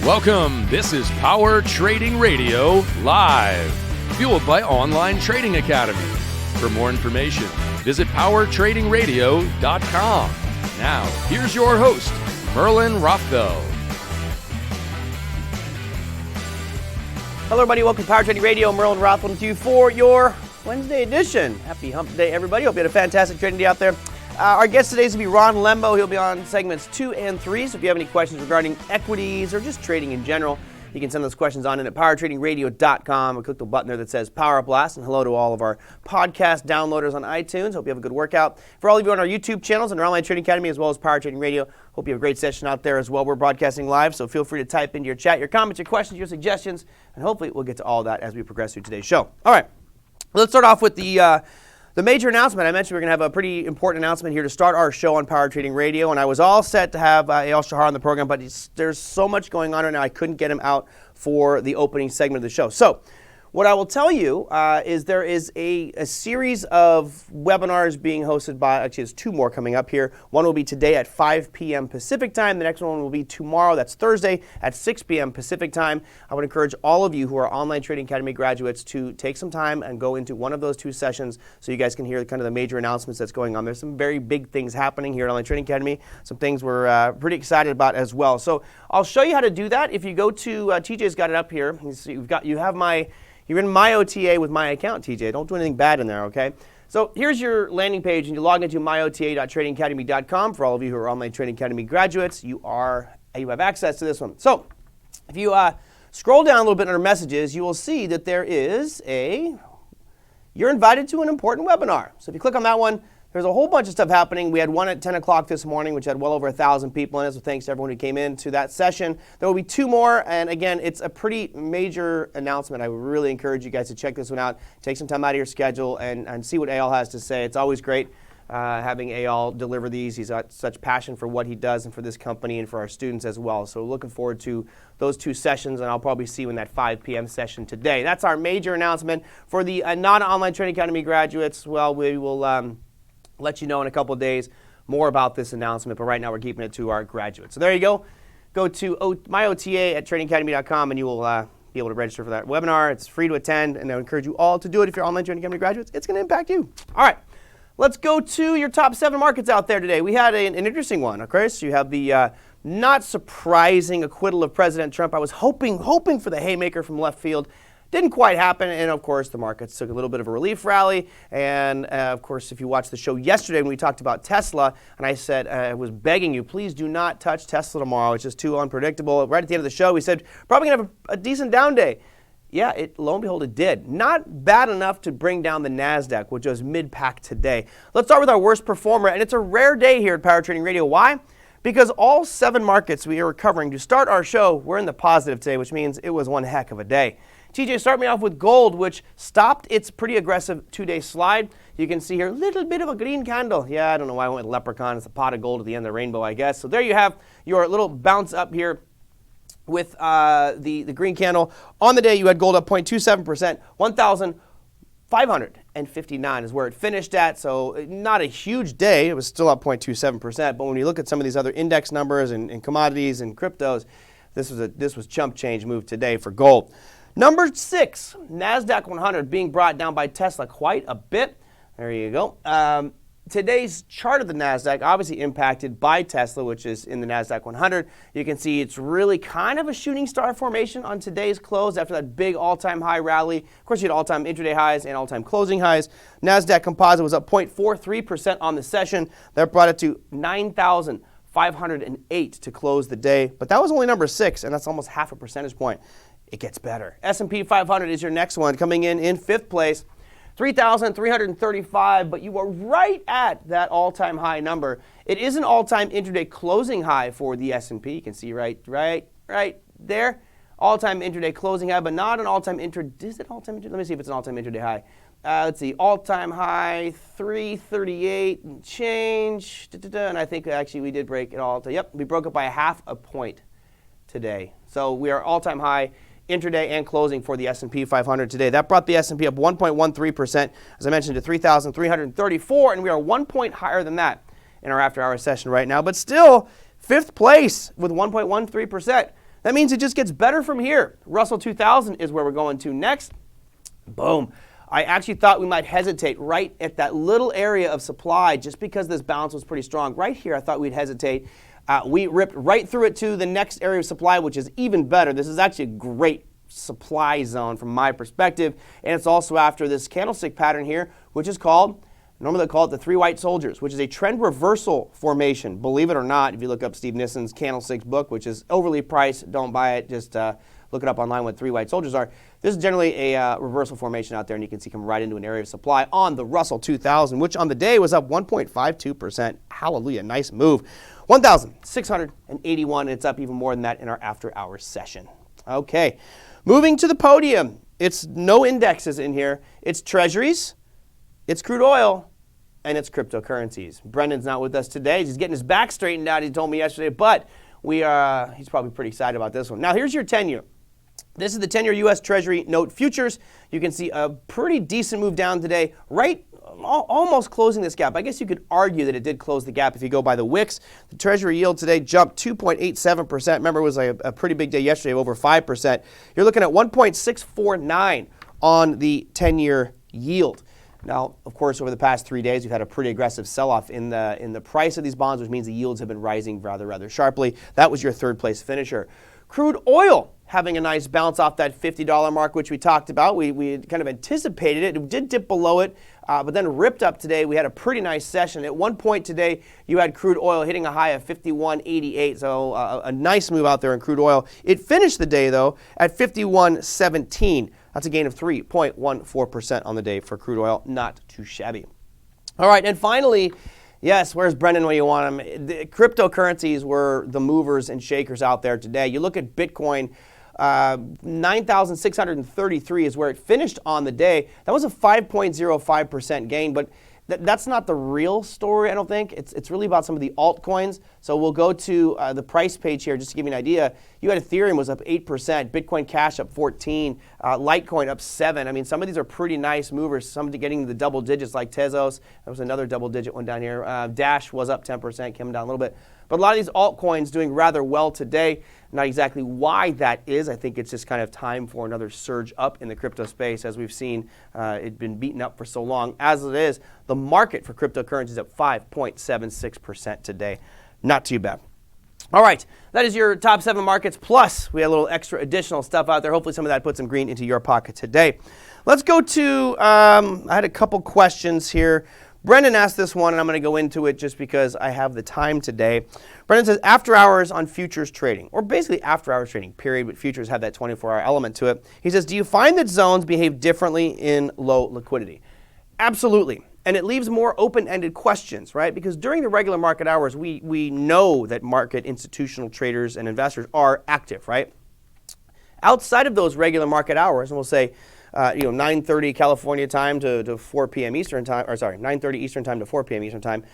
Welcome. This is Power Trading Radio Live, fueled by Online Trading Academy. For more information, visit powertradingradio.com. Now, here's your host, Merlin Rothbell. Hello, everybody. Welcome to Power Trading Radio. Merlin Rothbell with you for your Wednesday edition. Happy Hump Day, everybody. Hope you had a fantastic trading day out there. Our guest today is going to be Ron Lembo. He'll be on segments 2 and 3. So if you have any questions regarding equities or just trading in general, you can send those questions on in at powertradingradio.com and click the button there that says Power Up Blast. And hello to all of our podcast downloaders on iTunes. Hope you have a good workout. For all of you on our YouTube channels and our Online Trading Academy as well as Power Trading Radio, hope you have a great session out there as well. We're broadcasting live, so feel free to type into your chat your comments, your questions, your suggestions, and hopefully we'll get to all that as we progress through today's show. All right, let's start off with the major announcement. I mentioned we're going to have a pretty important announcement here to start our show on Power Trading Radio, and I was all set to have Eyal Shahar on the program, but there's so much going on right now I couldn't get him out for the opening segment of the show. So what I will tell you is there is a series of webinars being hosted by, actually there's 2 more coming up here. One will be today at 5 p.m. Pacific time. The next one will be tomorrow, that's Thursday, at 6 p.m. Pacific time. I would encourage all of you who are Online Trading Academy graduates to take some time and go into one of those 2 sessions so you guys can hear kind of the major announcements that's going on. There's some very big things happening here at Online Trading Academy, some things we're pretty excited about as well. So I'll show you how to do that. If you go to, TJ's got it up here. You're in my OTA with my account, TJ. Don't do anything bad in there, okay? So here's your landing page, and you log into myota.tradingacademy.com. For all of you who are Online Trading Academy graduates, you have access to this one. So if you scroll down a little bit under messages, you will see that there is you're invited to an important webinar. So if you click on that one, there's a whole bunch of stuff happening. We had one at 10 o'clock this morning, which had well over 1,000 people in it, so thanks to everyone who came in to that session. There will be 2 more, and again, it's a pretty major announcement. I would really encourage you guys to check this one out. Take some time out of your schedule and see what Eyal has to say. It's always great having Eyal deliver these. He's got such passion for what he does and for this company and for our students as well. So looking forward to those 2 sessions, and I'll probably see you in that 5 p.m. session today. That's our major announcement. For the non-Online Trading Academy graduates, well, we will let you know in a couple of days more about this announcement, but right now we're keeping it to our graduates. So there you go. Go to myota at tradingacademy.com and you will be able to register for that webinar. It's free to attend, and I encourage you all to do it if you're Online Trading Academy graduates. It's going to impact you. All right, let's go to your top 7 markets out there today. We had an interesting one, okay? So you have the not surprising acquittal of President Trump. I was hoping for the haymaker from left field. Didn't quite happen, and of course the markets took a little bit of a relief rally, and of course if you watched the show yesterday when we talked about Tesla, and I said I was begging you, please do not touch Tesla tomorrow, it's just too unpredictable. Right at the end of the show we said, probably going to have a decent down day. Yeah, lo and behold it did. Not bad enough to bring down the NASDAQ, which was mid-pack today. Let's start with our worst performer, and it's a rare day here at Power Trading Radio. Why? Because all 7 markets we are covering to start our show, we're in the positive today, which means it was one heck of a day. TJ, start me off with gold, which stopped its pretty aggressive 2-day slide. You can see here a little bit of a green candle. Yeah, I don't know why I went with leprechaun. It's a pot of gold at the end of the rainbow, I guess. So there you have your little bounce up here with the green candle. On the day, you had gold up 0.27%. 1,559 is where it finished at. So not a huge day. It was still up 0.27%. But when you look at some of these other index numbers and commodities and cryptos, this was chump change move today for gold. Number 6, NASDAQ 100 being brought down by Tesla quite a bit. There you go. Today's chart of the NASDAQ obviously impacted by Tesla, which is in the NASDAQ 100. You can see it's really kind of a shooting star formation on today's close after that big all-time high rally. Of course, you had all-time intraday highs and all-time closing highs. NASDAQ Composite was up 0.43% on the session. That brought it to 9,508 to close the day. But that was only number 6, and that's almost half a percentage point. It gets better. S&P 500 is your next one, coming in 5th place, 3,335, but you are right at that all-time high number. It is an all-time intraday closing high for the S&P. You can see right there. All-time intraday closing high, but not an all-time intraday. Is it all-time intraday? Let me see if it's an all-time intraday high. Let's see, all-time high, 338 and change. And I think actually we did break it all. Yep, we broke it by 0.5 point today. So we are all-time high intraday and closing for the S&P 500 today. That brought the S&P up 1.13%, as I mentioned, to 3,334, and we are 1 point higher than that in our after-hours session right now, but still 5th place with 1.13%. That means it just gets better from here. Russell 2000 is where we're going to next. Boom. I actually thought we might hesitate right at that little area of supply just because this bounce was pretty strong. Right here, I thought we'd hesitate. We ripped right through it to the next area of supply, which is even better. This is actually a great supply zone from my perspective, and it's also after this candlestick pattern here, which is called, normally they call it the three white soldiers, which is a trend reversal formation. Believe it or not, if you look up Steve Nissen's Candlesticks book, which is overly priced, don't buy it, just look it up online what three white soldiers are. This is generally a reversal formation out there, and you can see come right into an area of supply on the Russell 2000, which on the day was up 1.52%. Hallelujah, nice move. 1,681, and it's up even more than that in our after-hours session. Okay, moving to the podium. It's no indexes in here. It's treasuries, it's crude oil, and it's cryptocurrencies. Brendan's not with us today. He's getting his back straightened out, he told me yesterday, but he's probably pretty excited about this one. Now, here's your 10-year. This is the 10-year U.S. Treasury note futures. You can see a pretty decent move down today, right almost closing this gap. I guess you could argue that it did close the gap if you go by the wicks. The Treasury yield today jumped 2.87%. Remember, it was a pretty big day yesterday of over 5%. You're looking at 1.649 on the 10-year yield. Now, of course, over the past 3 days, we've had a pretty aggressive sell-off in the price of these bonds, which means the yields have been rising rather sharply. That was your third-place finisher. Crude oil having a nice bounce off that $50 mark, which we talked about. We kind of anticipated it. It did dip below it, but then ripped up today. We had a pretty nice session. At one point today, you had crude oil hitting a high of 51.88, so a nice move out there in crude oil. It finished the day, though, at 51.17. That's a gain of 3.14% on the day for crude oil. Not too shabby. All right, and finally, yes, where's Brendan when you want him? The cryptocurrencies were the movers and shakers out there today. You look at Bitcoin, 9,633 is where it finished on the day. That was a 5.05% gain, but that's not the real story, I don't think. It's really about some of the altcoins. So we'll go to the price page here just to give you an idea. You had Ethereum was up 8%, Bitcoin Cash up 14%, Litecoin up 7%. I mean, some of these are pretty nice movers. Some getting the double digits like Tezos. There was another double-digit one down here. Dash was up 10%, came down a little bit. But a lot of these altcoins doing rather well today. Not exactly why that is. I think it's just kind of time for another surge up in the crypto space. As we've seen, it's been beaten up for so long. As it is, the market for cryptocurrencies is up 5.76% today. Not too bad. All right, that is your top 7 markets. Plus, we had a little extra additional stuff out there. Hopefully some of that puts some green into your pocket today. Let's go to, I had a couple questions here. Brendan asked this one, and I'm going to go into it just because I have the time today. Brendan says, after hours on futures trading, or basically after hours trading, period, but futures have that 24-hour element to it. He says, do you find that zones behave differently in low liquidity? Absolutely. And it leaves more open-ended questions, right? Because during the regular market hours, we know that market institutional traders and investors are active, right? Outside of those regular market hours, and we'll say, 9:30 California time to 4 p.m. Eastern time, 9:30 Eastern time to 4 p.m. Eastern time.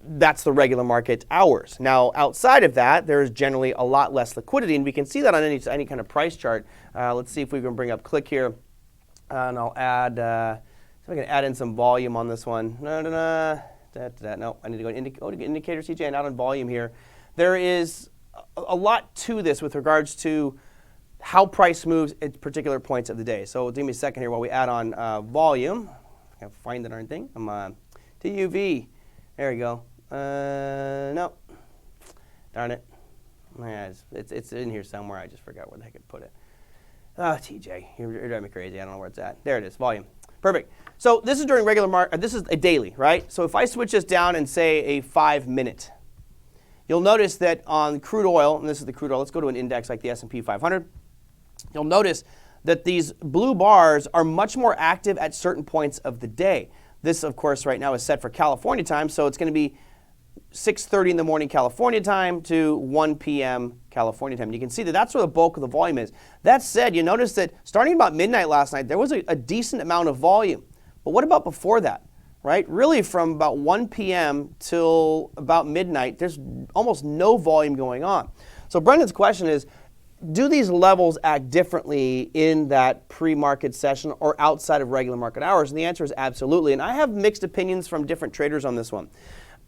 That's the regular market hours. Now, outside of that, there's generally a lot less liquidity, and we can see that on any kind of price chart. Let's see if we can bring up click here, and I'll add. See if I can add in some volume on this one. No, I need to go to indicator CJ and out on volume here. There is a lot to this with regards to how price moves at particular points of the day. So give me a second here while we add on volume. I can't find the darn thing. I'm on TUV. There we go. No. Darn it. Yeah, it's in here somewhere. I just forgot where the heck I put it. Oh, TJ, you're driving me crazy. I don't know where it's at. There it is, volume. Perfect. So this is during regular market. This is a daily, right? So if I switch this down and say a 5-minute, you'll notice that on crude oil, and this is the crude oil. Let's go to an index like the S&P 500. You'll notice that these blue bars are much more active at certain points of the day. This, of course, right now is set for California time, so it's going to be 6:30 in the morning California time to 1 p.m. California time. You can see that that's where the bulk of the volume is. That said, you notice that starting about midnight last night, there was a decent amount of volume. But what about before that, right? Really from about 1 p.m. till about midnight, there's almost no volume going on. So Brendan's question is, do these levels act differently in that pre-market session or outside of regular market hours? And the answer is absolutely. And I have mixed opinions from different traders on this one.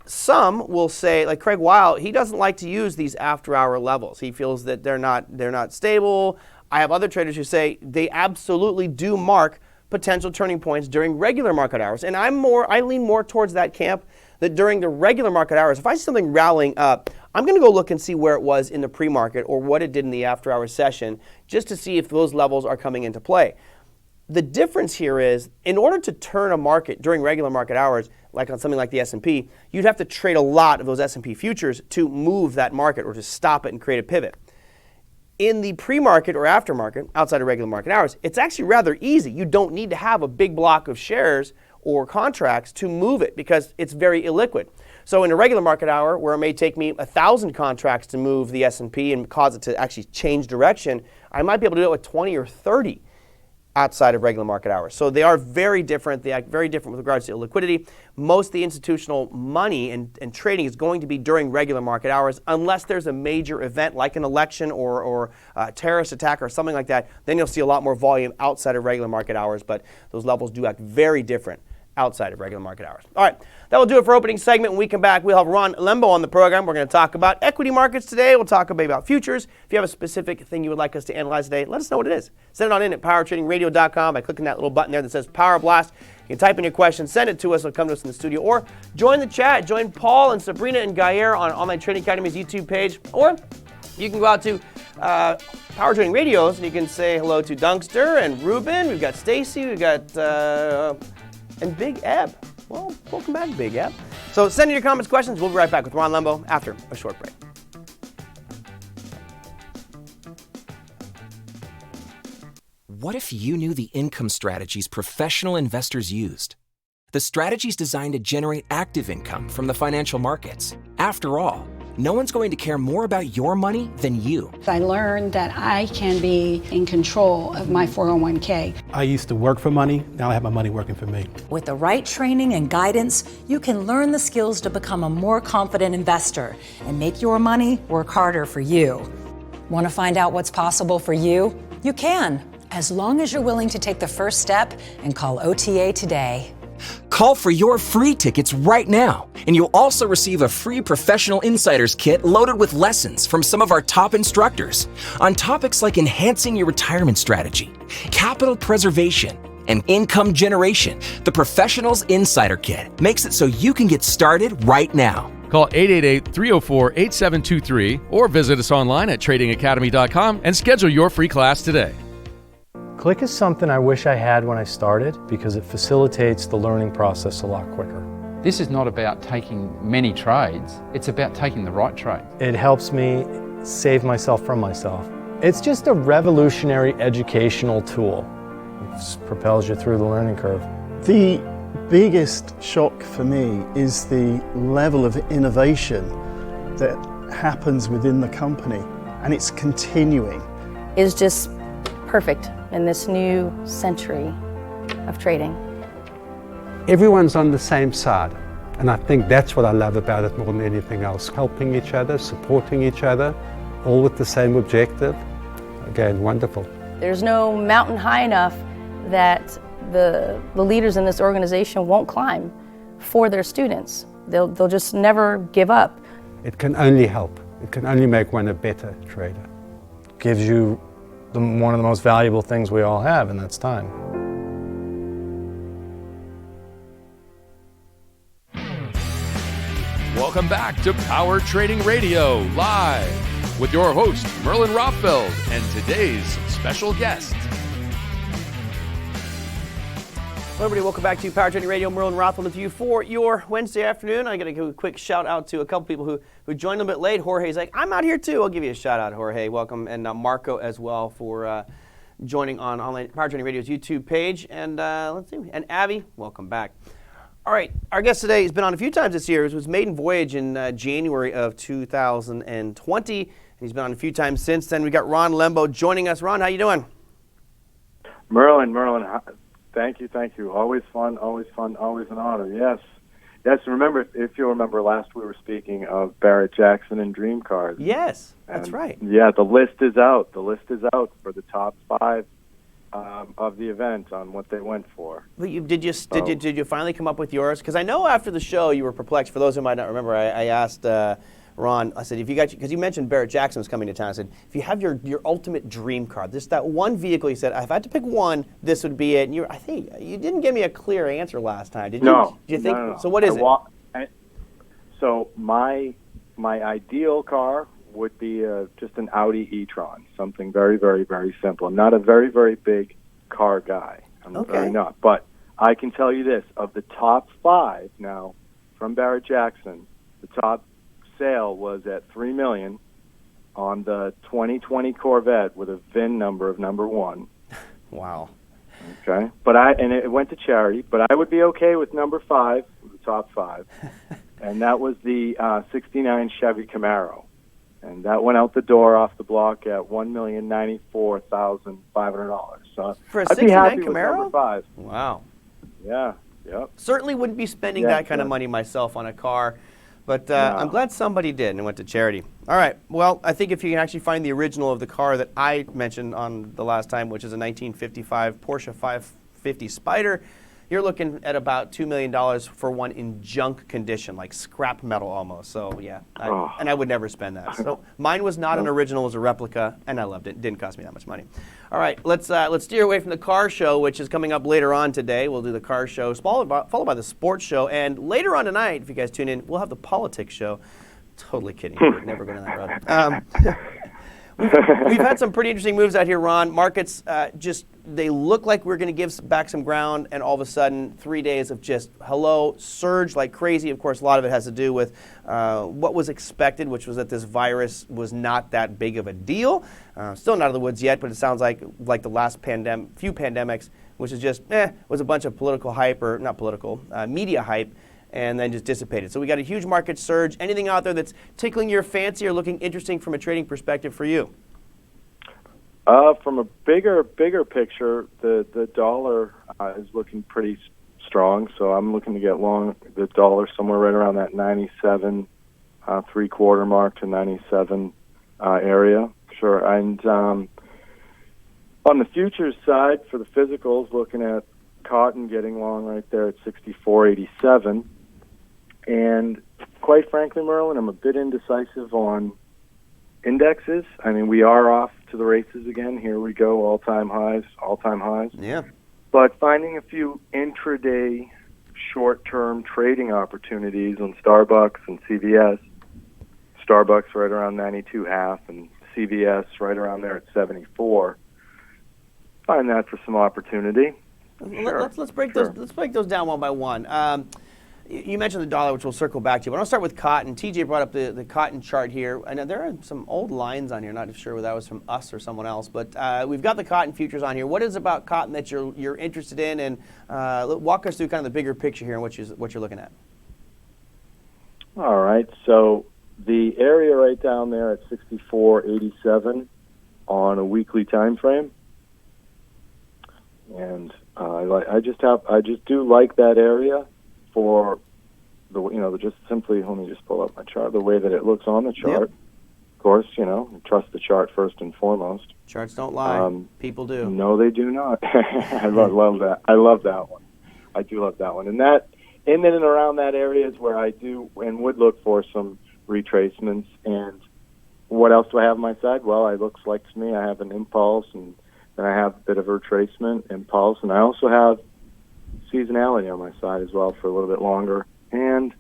some will say, like Craig Weil, he doesn't like to use these after-hour levels. He feels that they're not stable. I have other traders who say they absolutely do mark potential turning points during regular market hours. And I lean more towards that camp, that during the regular market hours, if I see something rallying up, I'm going to go look and see where it was in the pre-market or what it did in the after-hour session, just to see if those levels are coming into play. The difference here is, in order to turn a market during regular market hours, like on something like the S&P, you'd have to trade a lot of those S&P futures to move that market or to stop it and create a pivot. In the pre-market or aftermarket, outside of regular market hours, it's actually rather easy. You don't need to have a big block of shares or contracts to move it because it's very illiquid. So in a regular market hour, where it may take me 1,000 contracts to move the S&P and cause it to actually change direction, I might be able to do it with 20 or 30 outside of regular market hours. So they are very different. They act very different with regards to illiquidity. Most of the institutional money and trading is going to be during regular market hours, unless there's a major event like an election or a terrorist attack or something like that. Then you'll see a lot more volume outside of regular market hours, but those levels do act very different outside of regular market hours. All right, that will do it for opening segment. When we come back, we'll have Ron Lembo on the program. We're going to talk about equity markets today. We'll talk about futures. If you have a specific thing you would like us to analyze today, let us know what it is. Send it on in at powertradingradio.com by clicking that little button there that says Power Blast. You can type in your question, send it to us, it'll come to us in the studio, or join the chat. Join Paul and Sabrina and Gayer on Online Trading Academy's YouTube page, or you can go out to Power Trading Radios and you can say hello to Dunkster and Ruben. We've got Stacy, we've got and Big Eb. Well, welcome back, Big Eb. So send in your comments, questions. We'll be right back with Ron Lembo after a short break. What if you knew the income strategies professional investors used? The strategies designed to generate active income from the financial markets. After all, no one's going to care more about your money than you. I learned that I can be in control of my 401k. I used to work for money, now I have my money working for me. With the right training and guidance, you can learn the skills to become a more confident investor and make your money work harder for you. Want to find out what's possible for you? You can, as long as you're willing to take the first step and call OTA today. Call for your free tickets right now, and you'll also receive a free Professional Insiders kit loaded with lessons from some of our top instructors on topics like enhancing your retirement strategy, capital preservation, and income generation. The Professionals Insider Kit makes it so you can get started right now. Call 888-304-8723 or visit us online at tradingacademy.com and schedule your free class today. Click is something I wish I had when I started because it facilitates the learning process a lot quicker. This is not about taking many trades, it's about taking the right trade. It helps me save myself from myself. It's just a revolutionary educational tool. It just propels you through the learning curve. The biggest shock for me is the level of innovation that happens within the company, and it's continuing. Is just perfect in this new century of trading. Everyone's on the same side, and I think that's what I love about it more than anything else. Helping each other, supporting each other, all with the same objective. Again, wonderful. There's no mountain high enough that the leaders in this organization won't climb for their students. They'll just never give up. It can only help. It can only make one a better trader. Gives you one of the most valuable things we all have, and that's time. Welcome back to Power Trading Radio Live with your host, Merlin Rothfeld, and today's special guest. Hello, everybody. Welcome back to Power Trading Radio. Merlin Rothfeld with you for your Wednesday afternoon. I got to give a quick shout out to a couple people who joined a little bit late. Jorge's like, I'm out here too. I'll give you a shout out, Jorge. Welcome. And Marco as well for joining on Online Power Trading Radio's YouTube page. And let's see. And Avi, welcome back. All right. Our guest today has been on a few times this year. It was maiden voyage in January of 2020. And he's been on a few times since then. We got Ron Lembo joining us. Ron, how you doing? Merlin, thank you. Always fun, always an honor. Yes. Remember, if you'll remember, last we were speaking of Barrett Jackson and Dream Cards. Yes, that's right. Yeah, the list is out. The list is out for the top 5 of the event on what they went for. But did you finally come up with yours? Because I know after the show you were perplexed. For those who might not remember, I asked Ron. I said, if you got, because you mentioned Barrett Jackson was coming to town. I said, if you have your ultimate dream car, that one vehicle, you said, if I had to pick one, this would be it. And I think you didn't give me a clear answer last time, did you? No. Do you think? No. So what is it? So my ideal car would be just an Audi e-tron, something very, very, very simple. I'm not a very, very big car guy. I'm very not. But I can tell you this, of the top 5 now from Barrett Jackson, the top sale was at $3 million on the 2020 Corvette with a VIN number of number 1. Wow. Okay. And it went to charity, but I would be okay with number 5, the top 5. And that was the 69 Chevy Camaro. And that went out the door off the block at $1,094,500. So for a I'd 69 be happy Camaro? with number 5. Wow. Yeah. Yep. Certainly wouldn't be spending that kind of money myself on a car, but I'm glad somebody did and it went to charity. All right. Well, I think if you can actually find the original of the car that I mentioned on the last time, which is a 1955 Porsche 550 Spyder, you're looking at about $2 million for one in junk condition, like scrap metal almost. So yeah, and I would never spend that. So mine was not an original; it was a replica, and I loved it. It didn't cost me that much money. All right, let's steer away from the car show, which is coming up later on today. We'll do the car show, followed by the sports show, and later on tonight, if you guys tune in, we'll have the politics show. Totally kidding. We're never going down that road. We've had some pretty interesting moves out here, Ron. Markets they look like we're going to give back some ground, and all of a sudden, 3 days of just surge like crazy. Of course, a lot of it has to do with what was expected, which was that this virus was not that big of a deal. Still not out of the woods yet, but it sounds like the last few pandemics, which is just was a bunch of political hype, or not political, media hype, and then just dissipated. So we got a huge market surge. Anything out there that's tickling your fancy or looking interesting from a trading perspective for you? From a bigger picture, the dollar is looking pretty strong. So I'm looking to get long the dollar somewhere right around that 97 3/4 mark to 97 area. Sure. And on the futures side, for the physicals, looking at cotton getting long right there at 64.87. And quite frankly, Merlin, I'm a bit indecisive on indexes. I mean, we are off to the races again. Here we go, all-time highs. Yeah. But finding a few intraday short-term trading opportunities on Starbucks and CVS. Starbucks right around 92.5 and CVS right around there at 74. Find that for some opportunity. Sure. Let's break those down one by one. You mentioned the dollar, which we'll circle back to, but I'll start with cotton. TJ brought up the cotton chart here. I know there are some old lines on here. Not sure whether that was from us or someone else, but we've got the cotton futures on here. What is about cotton that you're interested in, and walk us through kind of the bigger picture here and what you're looking at. All right. So the area right down there at 64.87 on a weekly time frame, and I just do like that area. For just simply, let me just pull up my chart, the way that it looks on the chart. Yep. Of course, trust the chart first and foremost. Charts don't lie. People do. No, they do not. I love that. I love that one. I do love that one. And that, in and around that area is where I do and would look for some retracements. And what else do I have on my side? Well, it looks like to me I have an impulse, and then I have a bit of a retracement, impulse, and I also have seasonality on my side as well for a little bit longer. And,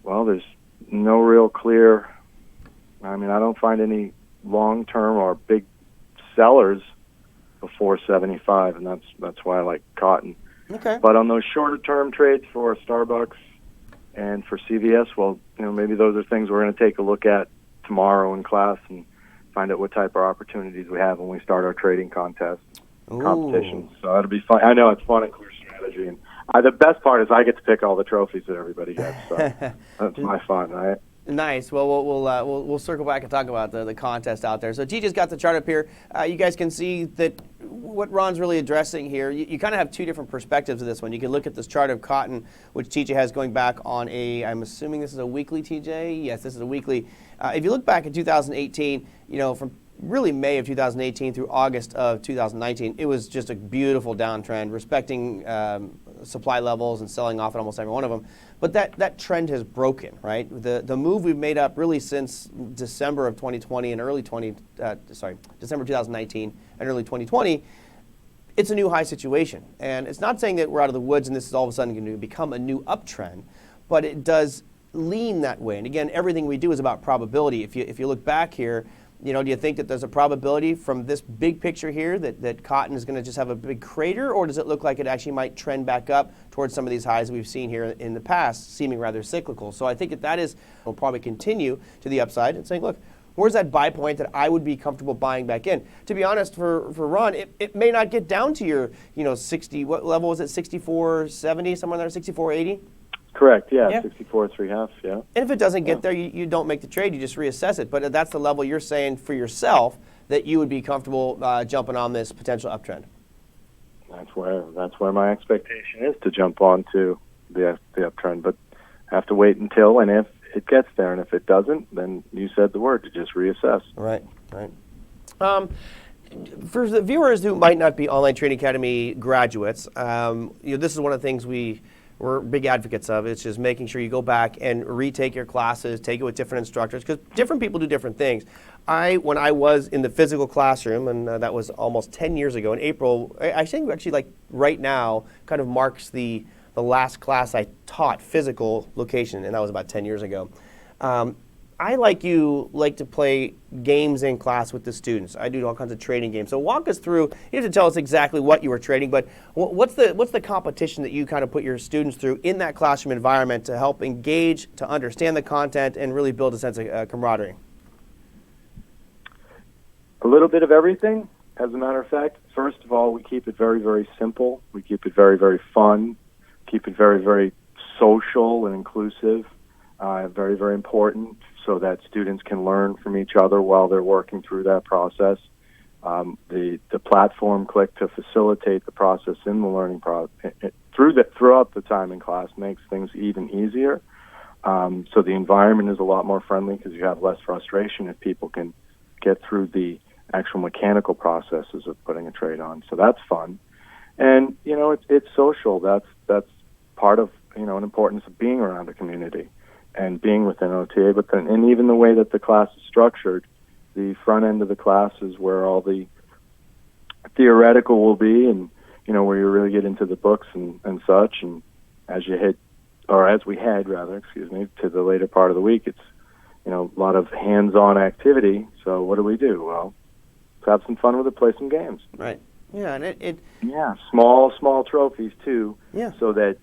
well, there's no real clear, I don't find any long-term or big sellers before 75, and that's why I like cotton. Okay. But on those shorter-term trades for Starbucks and for CVS, well, maybe those are things we're going to take a look at tomorrow in class and find out what type of opportunities we have when we start our trading competitions. So that'll be fun. I know it's fun and clear strategy, and the best part is I get to pick all the trophies that everybody gets. So that's my fun, right? Nice. Well, we'll circle back and talk about the contest out there. So TJ's got the chart up here. You guys can see that what Ron's really addressing here. You kind of have two different perspectives of this one. You can look at this chart of cotton, which TJ has going back on I'm assuming this is a weekly, TJ? Yes, this is a weekly. If you look back in 2018, from really May of 2018 through August of 2019, it was just a beautiful downtrend, respecting supply levels and selling off at almost every one of them. But that trend has broken, right? The move we've made up really since December of 2020 and December 2019 and early 2020, it's a new high situation. And it's not saying that we're out of the woods and this is all of a sudden going to become a new uptrend, but it does lean that way. And again, everything we do is about probability. If you look back here, do you think that there's a probability from this big picture here that cotton is going to just have a big crater, or does it look like it actually might trend back up towards some of these highs we've seen here in the past, seeming rather cyclical? So I think that will probably continue to the upside and saying, look, where's that buy point that I would be comfortable buying back in? To be honest, for Ron, it may not get down to your 60, what level was it, 64.70, somewhere there, 64.80? Correct, yeah. 64 3/2, yeah. And if it doesn't get there, you don't make the trade, you just reassess it. But that's the level you're saying for yourself that you would be comfortable jumping on this potential uptrend. That's where my expectation is, to jump onto the uptrend. But I have to wait until and if it gets there. And if it doesn't, then you said the word, to just reassess. Right. For the viewers who might not be Online Trading Academy graduates, this is one of the things we're big advocates of. It's just making sure you go back and retake your classes, take it with different instructors, because different people do different things. When I was in the physical classroom, and that was almost 10 years ago, in April, I think actually like right now kind of marks the last class I taught physical location, and that was about 10 years ago. I like to play games in class with the students. I do all kinds of trading games. So walk us through. You have to tell us exactly what you were trading, but what's the competition that you kind of put your students through in that classroom environment to help engage, to understand the content, and really build a sense of camaraderie? A little bit of everything, as a matter of fact. First of all, we keep it very, very simple. We keep it very, very fun. Keep it very, very social and inclusive. Very, very important, so that students can learn from each other while they're working through that process. The platform click to facilitate the process in the learning throughout the time in class makes things even easier. So the environment is a lot more friendly because you have less frustration if people can get through the actual mechanical processes of putting a trade on. So that's fun, and it's social. That's part of an importance of being around a community and being within OTA, and even the way that the class is structured, the front end of the class is where all the theoretical will be, and where you really get into the books and such. And as we head to the later part of the week, it's a lot of hands-on activity. So what do? Well, let's have some fun with it, play some games. Right. Yeah, and small trophies too. Yeah. So that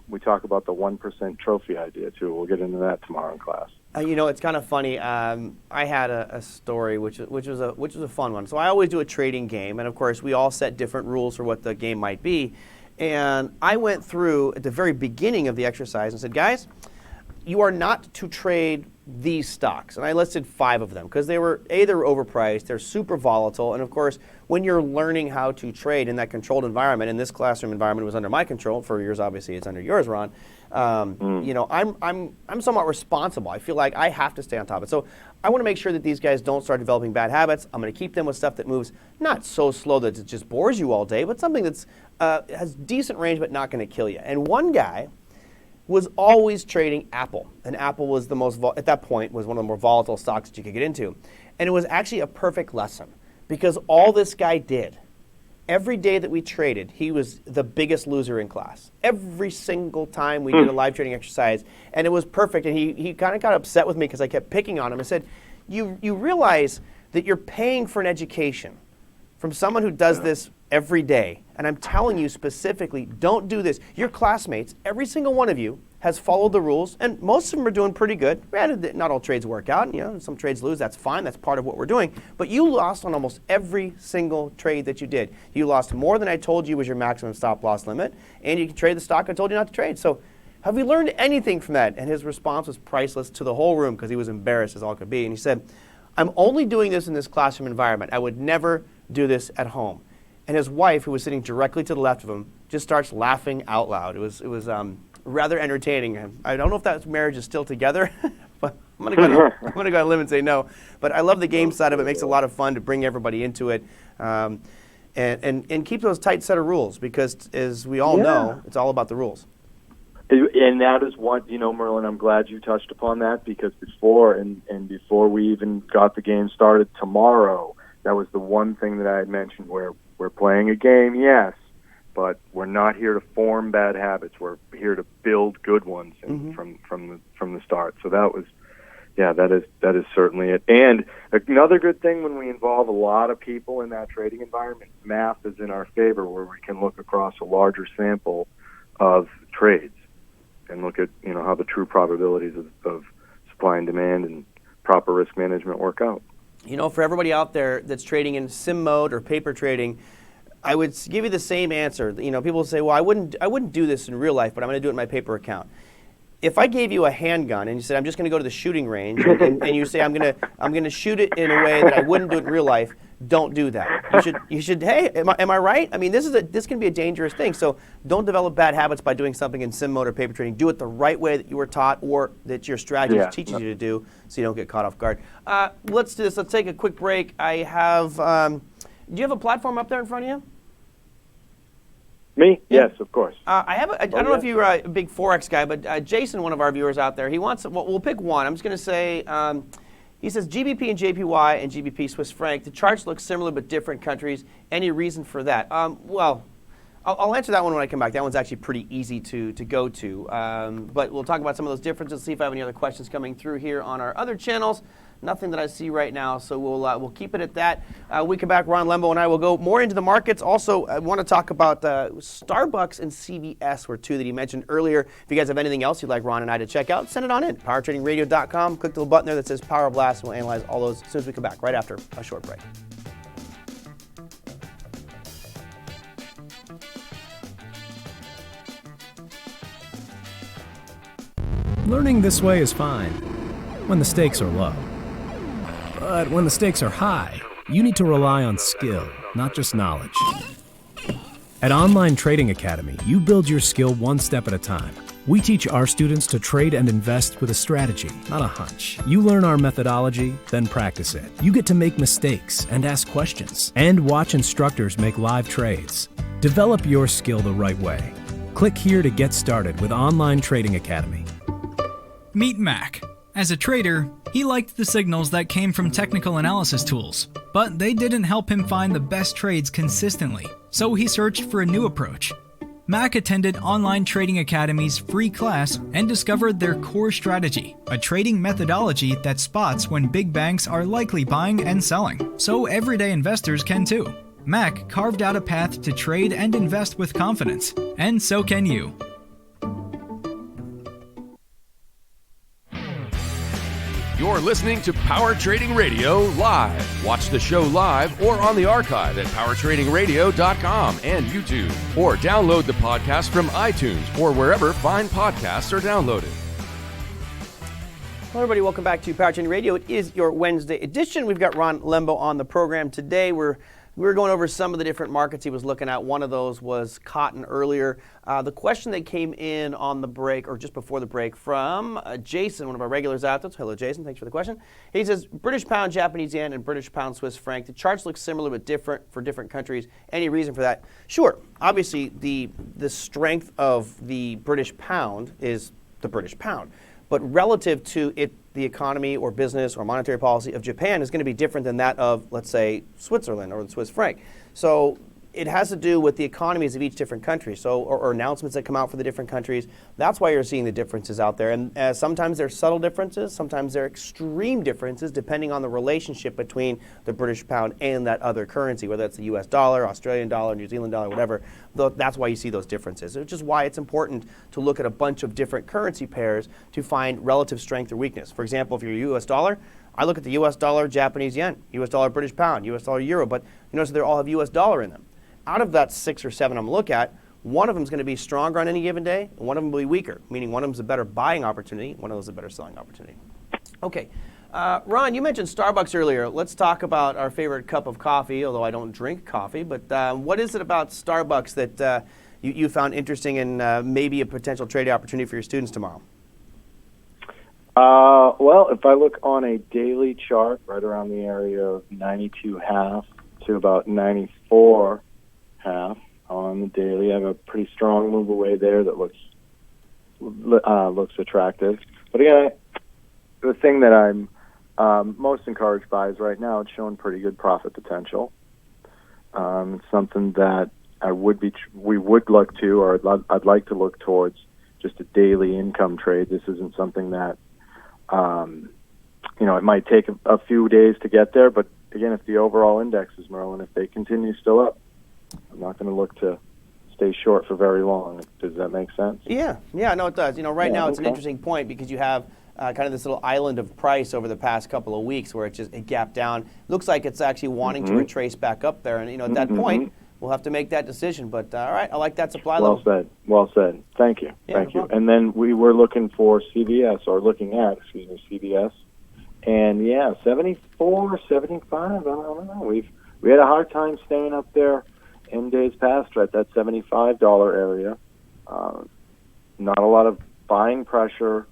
we talk about the 1% trophy idea too. We'll get into that tomorrow in class. It's kind of funny. I had a story which was a fun one. So I always do a trading game, and of course we all set different rules for what the game might be. And I went through at the very beginning of the exercise and said, guys, you are not to trade these stocks. And I listed 5 of them because they were overpriced, they're super volatile, and of course, when you're learning how to trade in that controlled environment, and this classroom environment was under my control for years, obviously it's under yours, Ron. I'm somewhat responsible. I feel like I have to stay on top of it. So I want to make sure that these guys don't start developing bad habits. I'm going to keep them with stuff that moves not so slow that it just bores you all day, but something that's has decent range but not going to kill you. And one guy was always trading Apple, and Apple was at that point was one of the more volatile stocks that you could get into. And it was actually a perfect lesson because all this guy did, every day that we traded, he was the biggest loser in class. Every single time we did a live trading exercise, and it was perfect. And he kind of got upset with me because I kept picking on him. I said, you realize that you're paying for an education from someone who does this every day. And I'm telling you specifically, don't do this. Your classmates, every single one of you, has followed the rules, and most of them are doing pretty good. Granted, not all trades work out, some trades lose, that's fine, that's part of what we're doing. But you lost on almost every single trade that you did. You lost more than I told you was your maximum stop loss limit, and you can trade the stock I told you not to trade. So have we learned anything from that? And his response was priceless to the whole room because he was embarrassed as all could be. And he said, I'm only doing this in this classroom environment. I would never do this at home. And his wife, who was sitting directly to the left of him, just starts laughing out loud. It was rather entertaining. I don't know if that marriage is still together, but I'm gonna go on a limb and say no. But I love the game side of it. It makes it a lot of fun to bring everybody into it, and keep those tight set of rules, because as we all know, it's all about the rules. And that is what, Merlin, I'm glad you touched upon that, because before we even got the game started tomorrow, that was the one thing that I had mentioned, where we're playing a game, yes, but we're not here to form bad habits. We're here to build good ones from the start. So that was, that is certainly it. And another good thing when we involve a lot of people in that trading environment, math is in our favor, where we can look across a larger sample of trades and look at how the true probabilities of supply and demand and proper risk management work out. For everybody out there that's trading in sim mode or paper trading, I would give you the same answer. People say, well, I wouldn't do this in real life, but I'm going to do it in my paper account. If I gave you a handgun and you said, I'm just going to go to the shooting range, and you say, I'm going to shoot it in a way that I wouldn't do it in real life, don't do that. You should. Hey, am I right? I mean, this can be a dangerous thing. So don't develop bad habits by doing something in sim mode or paper trading. Do it the right way that you were taught, or that your strategy teaches you to do, so you don't get caught off guard. Let's do this. Let's take a quick break. I have. Do you have a platform up there in front of you? Me? Yes, of course. I don't know if you're a big Forex guy, but Jason, one of our viewers out there, he wants. We'll pick one. I'm just going to say. He says GBP and JPY and GBP Swiss franc. The charts look similar but different countries. Any reason for that? Well, I'll answer that one when I come back. That one's actually pretty easy to go to. But we'll talk about some of those differences. See if I have any other questions coming through here on our other channels. Nothing that I see right now, so we'll keep it at that. We come back, Ron Lembo and I will go more into the markets. Also, I want to talk about Starbucks and CVS were two that he mentioned earlier. If you guys have anything else you'd like Ron and I to check out, send it on in. PowerTradingRadio.com. Click the little button there that says Power Blast, and we'll analyze all those as soon as we come back, right after a short break. Learning this way is fine when the stakes are low. But when the stakes are high, you need to rely on skill, not just knowledge. At Online Trading Academy, you build your skill one step at a time. We teach our students to trade and invest with a strategy, not a hunch. You learn our methodology, then practice it. You get to make mistakes and ask questions, and watch instructors make live trades. Develop your skill the right way. Click here to get started with Online Trading Academy. Meet Mac. As a trader, he liked the signals that came from technical analysis tools, but they didn't help him find the best trades consistently, so he searched for a new approach. Mac attended Online Trading Academy's free class and discovered their core strategy, a trading methodology that spots when big banks are likely buying and selling, so everyday investors can too. Mac carved out a path to trade and invest with confidence, and so can you. You're listening to Power Trading Radio live. Watch the show live or on the archive at powertradingradio.com and YouTube. Or download the podcast from iTunes or wherever fine podcasts are downloaded. Hello, everybody. Welcome back to Power Trading Radio. It is your Wednesday edition. We've got Ron Lembo on the program today. We're going over some of the different markets he was looking at. One of those was cotton earlier. The question that came in on the break, or just before the break, from Jason, one of our regulars out there. Hello, Jason. Thanks for the question. He says, British pound, Japanese yen, and British pound, Swiss franc. The charts look similar but different for different countries. Any reason for that? Sure. Obviously, the strength of the British pound is the British pound. But relative to the economy or business or monetary policy of Japan is going to be different than that of, let's say, Switzerland or the Swiss franc. So it has to do with the economies of each different country, or announcements that come out for the different countries. That's why you're seeing the differences out there. And sometimes they're subtle differences, sometimes they're extreme differences, depending on the relationship between the British pound and that other currency, whether it's the US dollar, Australian dollar, New Zealand dollar, whatever. That's why you see those differences, which is why it's important to look at a bunch of different currency pairs to find relative strength or weakness. For example, if you're US dollar, I look at the US dollar, Japanese yen, US dollar, British pound, US dollar, euro, but you notice they all have US dollar in them. Out of that 6 or 7 I'm going to look at, one of them is going to be stronger on any given day, and one of them will be weaker, meaning one of them is a better buying opportunity, one of those is a better selling opportunity. Okay. Ron, you mentioned Starbucks earlier. Let's talk about our favorite cup of coffee, although I don't drink coffee. But what is it about Starbucks that you found interesting and maybe a potential trading opportunity for your students tomorrow? Well, if I look on a daily chart, right around the area of 92.5 to about 94.5 on the daily, I have a pretty strong move away there that looks attractive. But again, the thing that I'm most encouraged by is right now it's showing pretty good profit potential. It's something that we would look to, or I'd like to look towards, just a daily income trade. This isn't something that it might take a few days to get there, but again, if the overall indexes, Merlin, if they continue still up, I'm not going to look to stay short for very long. Does that make sense? Yeah, no, it does. Right now it's an interesting point because you have kind of this little island of price over the past couple of weeks where it gapped down. Looks like it's actually wanting to retrace back up there, and at that point, we'll have to make that decision. But all right, I like that supply level. Well said. Thank you. Thank you. And then we were looking for CVS, or looking at, CVS. And 74, 75, I don't know. We had a hard time staying up there in days past, at that $75 area. Not a lot of buying pressure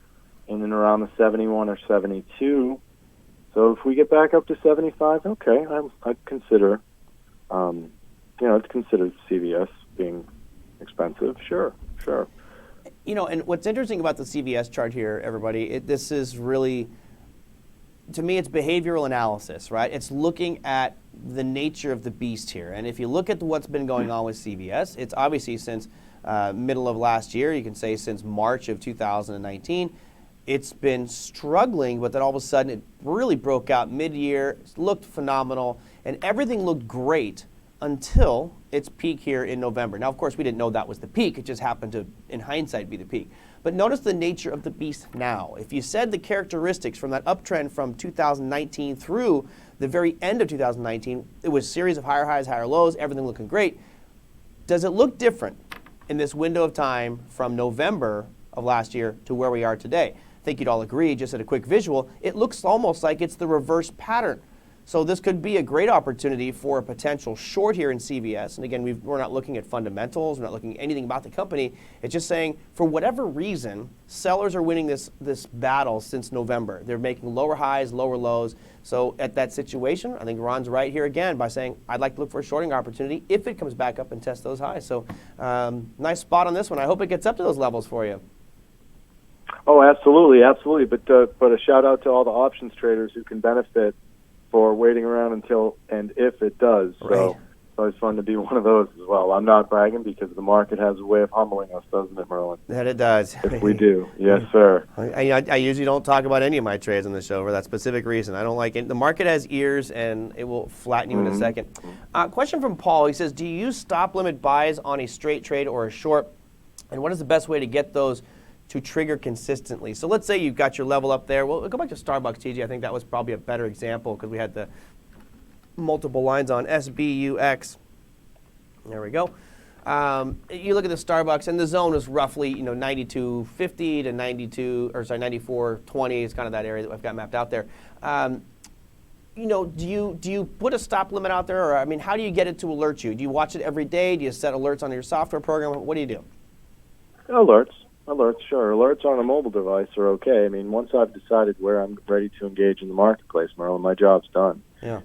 in and around the 71 or 72. So if we get back up to 75, okay, I'd consider CVS being expensive. Sure. And what's interesting about the CVS chart here, everybody, this is really, to me, it's behavioral analysis, right? It's looking at the nature of the beast here. And if you look at what's been going on with CVS, it's obviously since middle of last year, you can say since March of 2019, it's been struggling, but then all of a sudden it really broke out mid-year, looked phenomenal, and everything looked great until its peak here in November. Now, of course, we didn't know that was the peak. It just happened to, in hindsight, be the peak. But notice the nature of the beast now. If you said the characteristics from that uptrend from 2019 through the very end of 2019, it was a series of higher highs, higher lows, everything looking great. Does it look different in this window of time from November of last year to where we are today? I think you'd all agree, just at a quick visual, it looks almost like it's the reverse pattern. So this could be a great opportunity for a potential short here in CVS. And again, we're not looking at fundamentals. We're not looking at anything about the company. It's just saying, for whatever reason, sellers are winning this battle since November. They're making lower highs, lower lows. So at that situation, I think Ron's right here again by saying, I'd like to look for a shorting opportunity if it comes back up and tests those highs. So nice spot on this one. I hope it gets up to those levels for you. Oh, absolutely. But a shout out to all the options traders who can benefit for waiting around until and if it does. Right. So it's always fun to be one of those as well. I'm not bragging because the market has a way of humbling us, doesn't it, Merlin? That it does. If we do. Yes, sir. I usually don't talk about any of my trades on the show for that specific reason. I don't like it. The market has ears, and it will flatten you in a second. Question from Paul. He says, do you use stop limit buys on a straight trade or a short? And what is the best way to get those to trigger consistently? So let's say you've got your level up there. Well, go back to Starbucks, TG. I think that was probably a better example because we had the multiple lines on SBUX. There we go. You look at the Starbucks, and the zone is roughly 92.50 to 94.20. It's kind of that area that I've got mapped out there. Do you put a stop limit out there, or how do you get it to alert you? Do you watch it every day? Do you set alerts on your software program? What do you do? Alerts, sure. Alerts on a mobile device are okay. Once I've decided where I'm ready to engage in the marketplace, Merlin, my job's done. Yeah.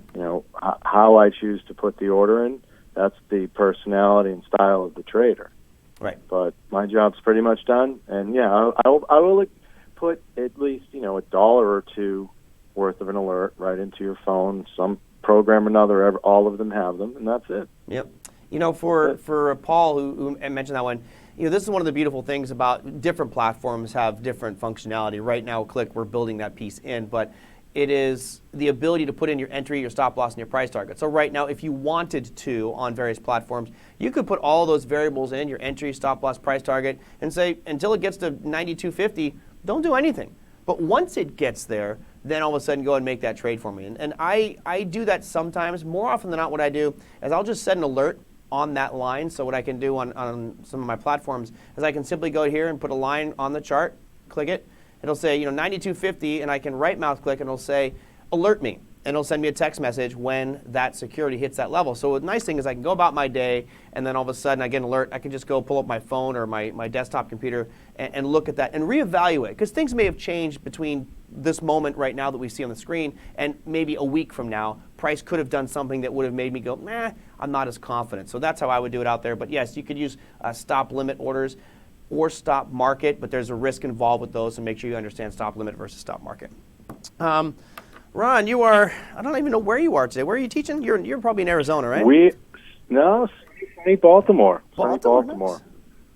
How I choose to put the order in, that's the personality and style of the trader. Right. But my job's pretty much done, and I will put at least $1 or $2 worth of an alert right into your phone. Some program or another, all of them have them, and that's it. Yep. For Paul who mentioned that one. This is one of the beautiful things about different platforms have different functionality. Right now, Click, we're building that piece in, but it is the ability to put in your entry, your stop loss, and your price target. So right now, if you wanted to on various platforms, you could put all those variables in, your entry, stop loss, price target, and say, until it gets to 92.50, don't do anything. But once it gets there, then all of a sudden go and make that trade for me. And I do that sometimes. More often than not, what I do is I'll just set an alert on that line. So what I can do on some of my platforms is I can simply go here and put a line on the chart, click it. It'll say 92.50, and I can right mouse click and it'll say alert me. and it'll send me a text message when that security hits that level. So the nice thing is I can go about my day, and then all of a sudden I get an alert. I can just go pull up my phone or my desktop computer and look at that and reevaluate, because things may have changed between this moment right now that we see on the screen and maybe a week from now. Price could have done something that would have made me go, I'm not as confident. So that's how I would do it out there. But yes, you could use stop limit orders or stop market, but there's a risk involved with those, so make sure you understand stop limit versus stop market. Ron, you are, I don't even know where you are today. Where are you teaching? You're probably in Arizona, right? Sunny Baltimore. Baltimore. Nice.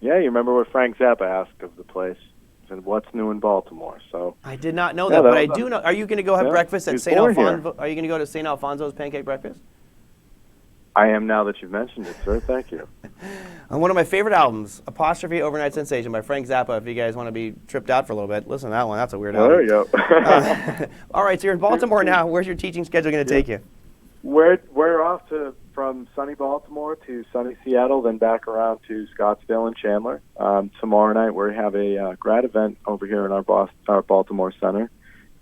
Yeah, you remember what Frank Zappa asked of the place? He said, "What's new in Baltimore?" So I did not know that, but I do know. Are you going to go have breakfast at St. Alfonso? Are you going to go to St. Alfonso's pancake breakfast? I am, now that you've mentioned it, sir. Thank you. On one of my favorite albums, Apostrophe Overnight Sensation by Frank Zappa. If you guys want to be tripped out for a little bit, listen to that one. That's a weird album. There you go. All right, so you're in Baltimore now. Where's your teaching schedule going to take you? We're off from sunny Baltimore to sunny Seattle, then back around to Scottsdale and Chandler. Tomorrow night we have a grad event over here in our Baltimore Center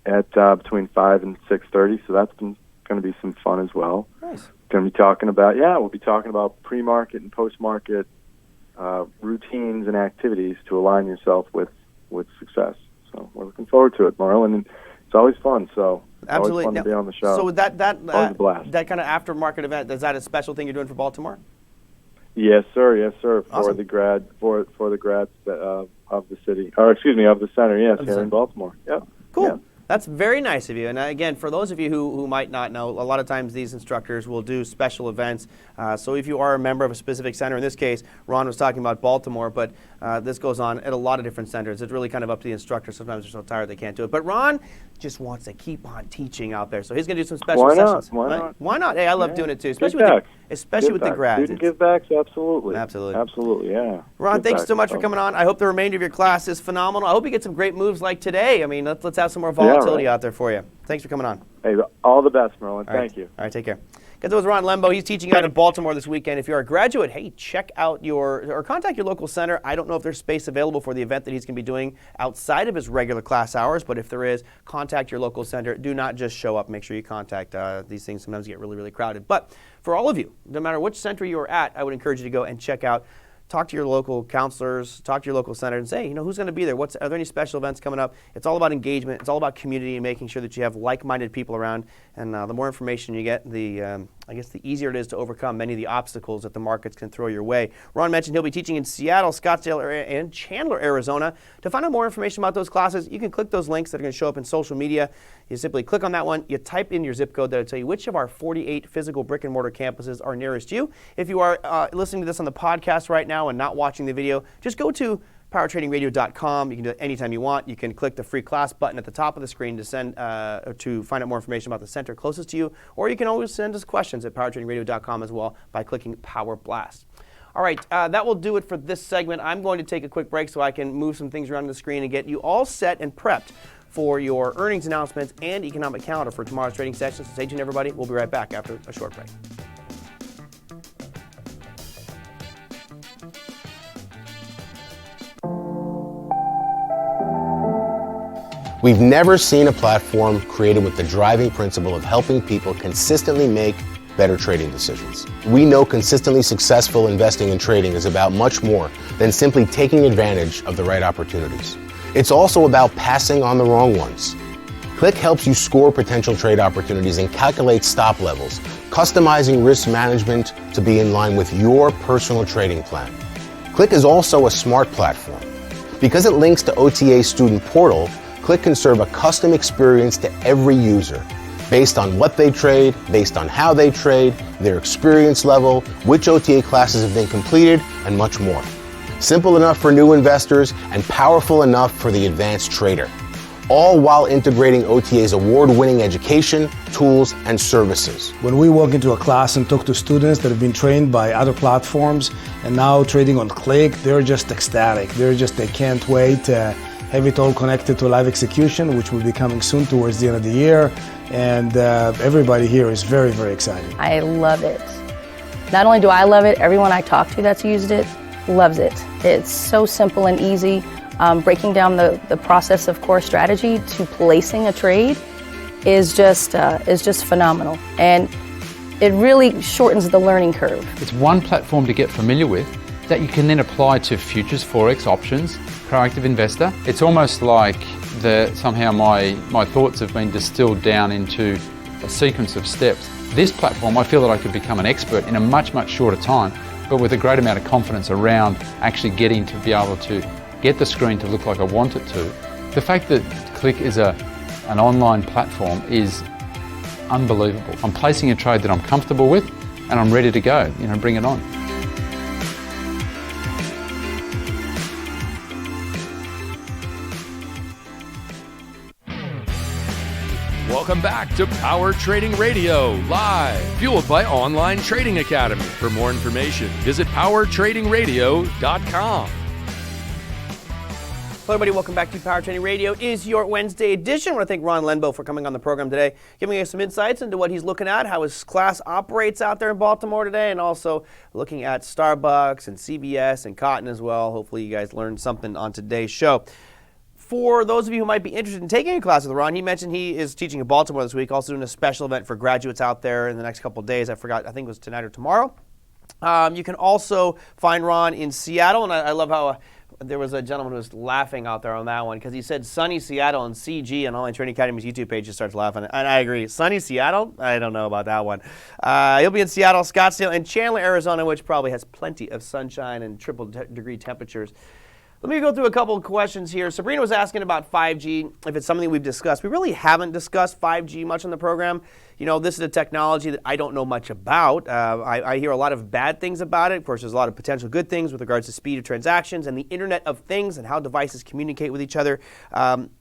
at between 5 and 6:30. So that's going to be some fun as well. Nice. Going to be talking about we'll be talking about pre-market and post-market routines and activities to align yourself with success. So we're looking forward to it, Marlon, and it's always fun. So absolutely, always fun to be on the show. So with that blast. That kind of aftermarket event, is that a special thing you're doing for Baltimore? Yes, sir. Yes, sir. Awesome. For the grads of the city, or excuse me, of the center. Yes, here in Baltimore. Yep. Cool. Yeah. That's very nice of you. And again, for those of you who might not know, a lot of times these instructors will do special events. So if you are a member of a specific center, in this case, Ron was talking about Baltimore, but this goes on at a lot of different centers. It's really kind of up to the instructor. Sometimes they're so tired they can't do it. But Ron just wants to keep on teaching out there. So he's going to do some special sessions. Why not? Why not? Hey, I love doing it too, especially with the grads. Student give backs, absolutely. Absolutely, yeah. Ron, thanks so much for coming on. I hope the remainder of your class is phenomenal. I hope you get some great moves like today. I mean, let's have some more volatility out there for you. Thanks for coming on. Hey, all the best, Merlin. Thank you. All right, take care. That was Ron Lembo. He's teaching out in Baltimore this weekend. If you're a graduate, hey, check out or contact your local center. I don't know if there's space available for the event that he's going to be doing outside of his regular class hours, but if there is, contact your local center. Do not just show up. Make sure you contact. These things sometimes get really, really crowded. But for all of you, no matter which center you are at, I would encourage you to go and check out. Talk to your local counselors, talk to your local center, and say, who's going to be there? Are there any special events coming up? It's all about engagement. It's all about community and making sure that you have like-minded people around. And the more information you get, the easier it is to overcome many of the obstacles that the markets can throw your way. Ron mentioned he'll be teaching in Seattle, Scottsdale, and Chandler, Arizona. To find out more information about those classes, you can click those links that are going to show up in social media. You simply click on that one. You type in your zip code that will tell you which of our 48 physical brick-and-mortar campuses are nearest you. If you are listening to this on the podcast right now and not watching the video, just go to powertradingradio.com. You can do it anytime you want. You can click the free class button at the top of the screen to to find out more information about the center closest to you, or you can always send us questions at powertradingradio.com as well by clicking Power Blast. All right, that will do it for this segment. I'm going to take a quick break so I can move some things around the screen and get you all set and prepped for your earnings announcements and economic calendar for tomorrow's trading session. So stay tuned, everybody. We'll be right back after a short break. We've never seen a platform created with the driving principle of helping people consistently make better trading decisions. We know consistently successful investing and trading is about much more than simply taking advantage of the right opportunities. It's also about passing on the wrong ones. Click helps you score potential trade opportunities and calculate stop levels, customizing risk management to be in line with your personal trading plan. Click is also a smart platform. Because it links to OTA Student Portal, Click can serve a custom experience to every user, based on what they trade, based on how they trade, their experience level, which OTA classes have been completed, and much more. Simple enough for new investors and powerful enough for the advanced trader, all while integrating OTA's award-winning education, tools, and services. When we walk into a class and talk to students that have been trained by other platforms and now trading on Click, they're just ecstatic. They can't wait to have it all connected to live execution, which will be coming soon towards the end of the year. And everybody here is very, very excited. I love it. Not only do I love it, everyone I talk to that's used it loves it. It's so simple and easy. Breaking down the process of core strategy to placing a trade is just phenomenal. And it really shortens the learning curve. It's one platform to get familiar with that you can then apply to futures, forex, options, proactive investor. It's almost like somehow my thoughts have been distilled down into a sequence of steps. This platform, I feel that I could become an expert in a much, much shorter time, but with a great amount of confidence around actually getting to be able to get the screen to look like I want it to. The fact that Click is an online platform is unbelievable. I'm placing a trade that I'm comfortable with and I'm ready to go, bring it on. Welcome back to Power Trading Radio, live, fueled by Online Trading Academy. For more information, visit powertradingradio.com. Hello, everybody. Welcome back to Power Trading Radio. It is your Wednesday edition. I want to thank Ron Lembo for coming on the program today, giving us some insights into what he's looking at, how his class operates out there in Baltimore today, and also looking at Starbucks and CBS and Cotton as well. Hopefully, you guys learned something on today's show. For those of you who might be interested in taking a class with Ron, he mentioned he is teaching in Baltimore this week, also doing a special event for graduates out there in the next couple of days. I think it was tonight or tomorrow. You can also find Ron in Seattle, and I love how there was a gentleman who was laughing out there on that one because he said sunny Seattle and CG and Online Trading Academy's YouTube page just starts laughing. And I agree. Sunny Seattle? I don't know about that one. He'll be in Seattle, Scottsdale, and Chandler, Arizona, which probably has plenty of sunshine and triple degree temperatures. Let me go through a couple of questions here. Sabrina was asking about 5G, if it's something we've discussed. We really haven't discussed 5G much on the program. This is a technology that I don't know much about. I hear a lot of bad things about it. Of course, there's a lot of potential good things with regards to speed of transactions and the Internet of Things and how devices communicate with each other.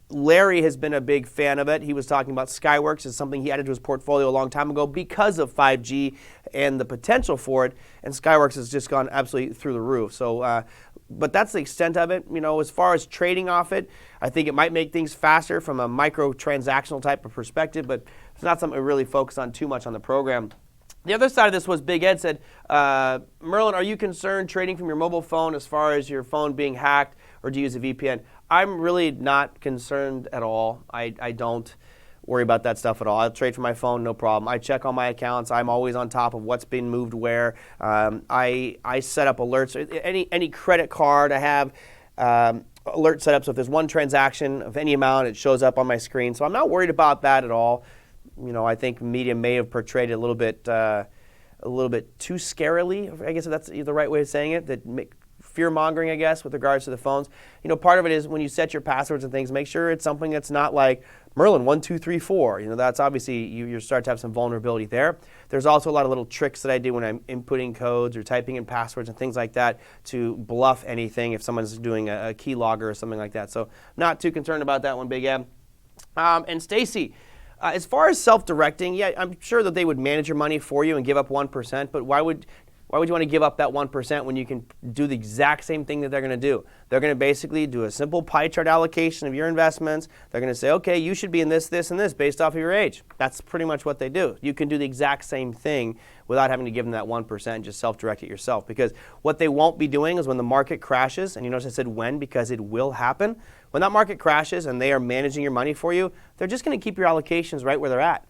Larry has been a big fan of it. He was talking about Skyworks as something he added to his portfolio a long time ago because of 5G and the potential for it. And Skyworks has just gone absolutely through the roof. So, but that's the extent of it. As far as trading off it, I think it might make things faster from a micro-transactional type of perspective, but it's not something we really focus on too much on the program. The other side of this was Big Ed said, Merlin, are you concerned trading from your mobile phone as far as your phone being hacked, or do you use a VPN? I'm really not concerned at all. I don't worry about that stuff at all. I'll trade from my phone, no problem. I check all my accounts. I'm always on top of what's been moved where. I set up alerts. Any credit card I have alert set up, so if there's one transaction of any amount, it shows up on my screen. So I'm not worried about that at all. I think media may have portrayed it a little bit too scarily, I guess if that's the right way of saying it, fear-mongering, I guess, with regards to the phones. Part of it is when you set your passwords and things, make sure it's something that's not like Merlin 1234. That's obviously you start to have some vulnerability there. There's also a lot of little tricks that I do when I'm inputting codes or typing in passwords and things like that to bluff anything if someone's doing a keylogger or something like that. So not too concerned about that one, Big M. And Stacy, as far as self-directing, yeah, I'm sure that they would manage your money for you and give up 1%, but why would you want to give up that 1% when you can do the exact same thing that they're going to do? They're going to basically do a simple pie chart allocation of your investments. They're going to say, okay, you should be in this, this, and this based off of your age. That's pretty much what they do. You can do the exact same thing without having to give them that 1% and just self-direct it yourself. Because what they won't be doing is when the market crashes, and you notice I said when because it will happen, when that market crashes and they are managing your money for you, they're just going to keep your allocations right where they're at.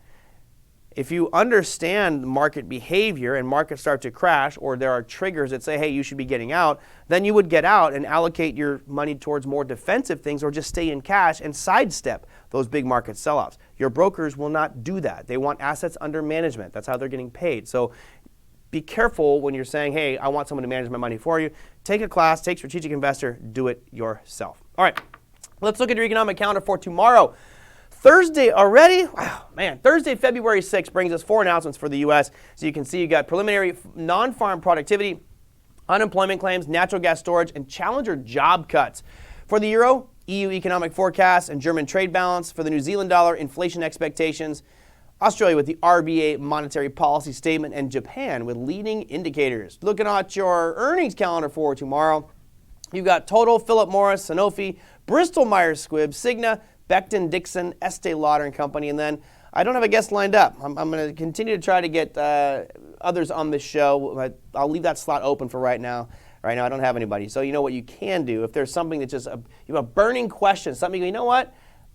If you understand market behavior and markets start to crash, or there are triggers that say, hey, you should be getting out, then you would get out and allocate your money towards more defensive things or just stay in cash and sidestep those big market sell-offs. Your brokers will not do that. They want assets under management. That's how they're getting paid. So be careful when you're saying, hey, I want someone to manage my money for you. Take a class, take Strategic Investor, do it yourself. All right, let's look at your economic calendar for tomorrow. Thursday already? Wow, man. Thursday, February 6th brings us 4 announcements for the U.S. So you can see you got preliminary non-farm productivity, unemployment claims, natural gas storage, and challenger job cuts. For the euro, EU economic forecasts and German trade balance. For the New Zealand dollar, inflation expectations. Australia with the RBA monetary policy statement, and Japan with leading indicators. Looking at your earnings calendar for tomorrow, you've got Total, Philip Morris, Sanofi, Bristol Myers Squibb, Cigna, Becton Dixon, Estee Lauder and Company, and then I don't have a guest lined up. I'm going to continue to try to get others on this show, but I'll leave that slot open for right now. Right now, I don't have anybody. So you know what you can do if there's something that's just you have a burning question, something you know what,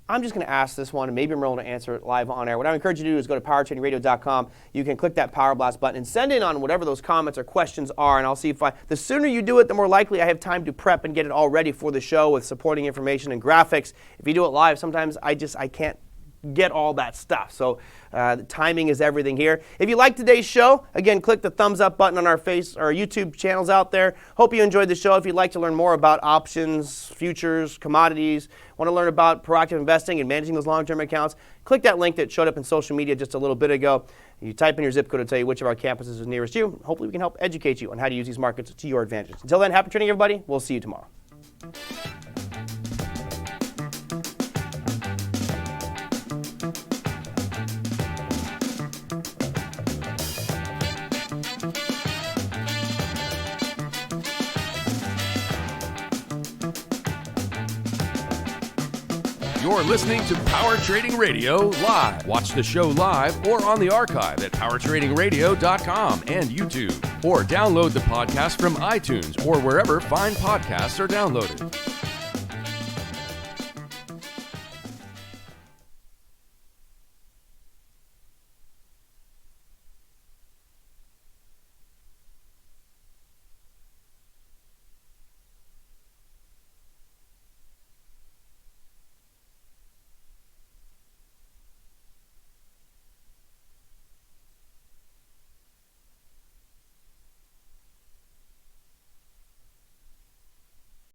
I'm just going to ask this one, and maybe Merlin will answer it live on air. What I encourage you to do is go to powertradingradio.com. You can click that Power Blast button and send in on whatever those comments or questions are, and I'll see if the sooner you do it, the more likely I have time to prep and get it all ready for the show with supporting information and graphics. If you do it live, sometimes I can't get all that stuff. So the timing is everything here. If you like today's show, again, click the thumbs up button on our YouTube channels out there. Hope you enjoyed the show. If you'd like to learn more about options, futures, commodities, want to learn about proactive investing and managing those long-term accounts, click that link that showed up in social media just a little bit ago. You type in your zip code to tell you which of our campuses is nearest you. Hopefully we can help educate you on how to use these markets to your advantage. Until then, happy trading, everybody. We'll see you tomorrow. You're listening to Power Trading Radio Live. Watch the show live or on the archive at powertradingradio.com and YouTube. Or download the podcast from iTunes or wherever fine podcasts are downloaded.